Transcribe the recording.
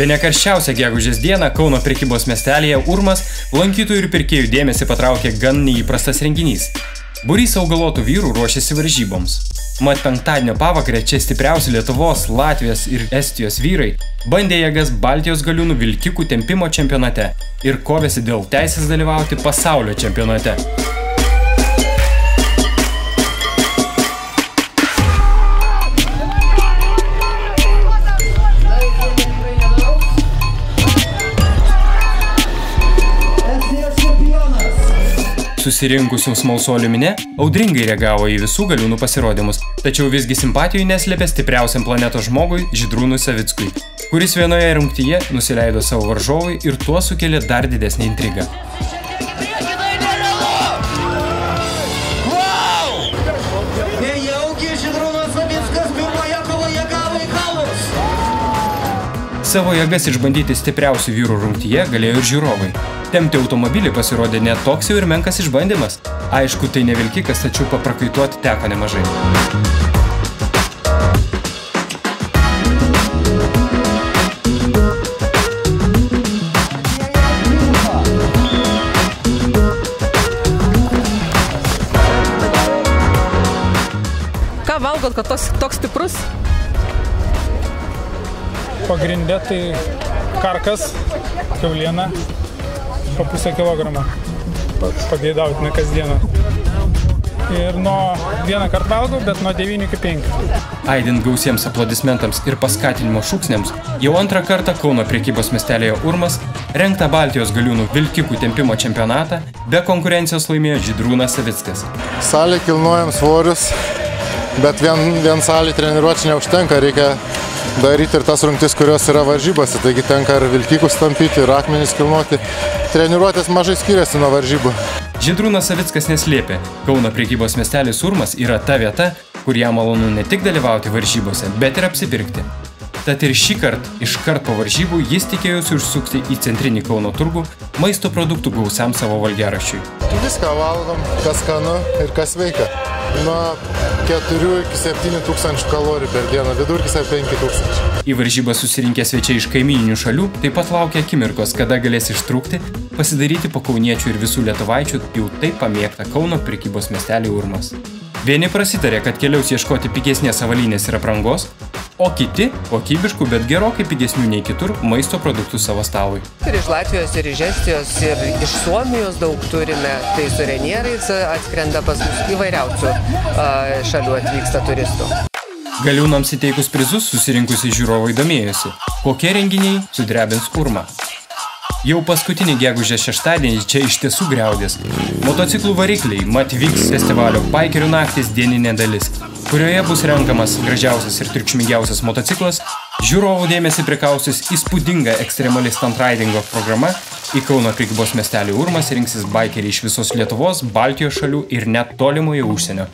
Bene karščiausią gegužės dieną Kauno prekybos miestelyje Urmas lankytojų ir pirkėjų dėmesį patraukė gan neįprastas renginys. Būrys augalotų vyrų ruošėsi varžyboms. Mat penktadienio pavakarę čia stipriausi Lietuvos, Latvijos ir Estijos vyrai bandė jėgas Baltijos galiūnų vilkikų tempimo čempionate ir kovėsi dėl teisės dalyvauti pasaulio čempionate. Susirinkusių smalsuolių minė audringai reagavo į visų galiūnų pasirodymus, tačiau visgi simpatijų neslėpė stipriausiam planetos žmogui Žydrūnui Savickui, kuris vienoje rungtyje nusileido savo varžovui ir tuo sukėlė dar didesnį intrigą. Savo jėgas išbandyti stipriausių vyrų rungtyje galėjo ir žiūrovai. Tempti automobilį pasirodė net toks jau ir menkas išbandymas. Aišku, tai ne vilkikas, tačiau paprakaituoti teko nemažai. Ką valgot, kad toks stiprus? Pagrindė tai karkas, kiauliena, po pusę kilogramą pageidautina kasdieną. Ir nuo vieną kartą valgau, bet nuo 9 iki 5. Aidint gausiems aplodismentams ir paskatinimo šūksniams, jau antrą kartą Kauno prekybos miestelėje Urmas rengtą Baltijos galiūnų vilkikų tempimo čempionatą be konkurencijos laimėjo Žydrūnas Savickas. Salė kilnojam svorius, bet vien salį treniruočių neužtenka, reikia daryti ir tas rungtis, kurios yra varžybose, taigi tenka ir vilkikus tampyti, ir akmenis kilnoti. Treniruotės mažai skiriasi nuo varžybų. Žydrūnas Savickas neslėpė, Kauno prekybos miestelis Urmas yra ta vieta, kur jam malonu ne tik dalyvauti varžybose, bet ir apsipirkti. Tad ir iškart po varžybų jis tikėjosi užsukti į centrinį Kauno turgų maisto produktų gausiam savo valgiaraščiui. Viską valgom, kas skanu ir kas sveika. Nuo 4 iki 7 tūkstančių kalorijų per dieną, vidurkis apie 5 tūkstančių. Į varžybą susirinkę svečiai iš kaimyninių šalių taip pat laukia akimirkos, kada galės ištrūkti, pasidaryti po kauniečių ir visų lietuvaičių jau taip pamėgtą Kauno prekybos miestelį Urmas. Vieni prasitarė, kad keliaus ieškoti pigesnės avalynės ir aprangos, o kiti kokybiškų, bet gerokai pigesnių nei kitur maisto produktų savo stalui. Ir iš Latvijos, ir iš Estijos, ir iš Suomijos daug turime, tai su renierais atskrenda pas mus įvairiausių šalių atvyksta turistų. Galiūnams įteikus prizus susirinkusi žiūrovai domėjosi, kokie renginiai sudrebins Urmą. Jau paskutinį gegužės šeštadienį čia iš tiesų griaudės. Motociklų varikliai, mat vyks festivalio Baikerių naktys dieninė dalis, kurioje bus renkamas gražiausias ir triukšmingiausias motociklas, žiūrovų dėmesį prikaustys įspūdinga ekstremali stuntridingo programa, į Kauno prekybos miestelį Urmas rinksis baikeriai iš visos Lietuvos, Baltijos šalių ir net tolimojo užsienio.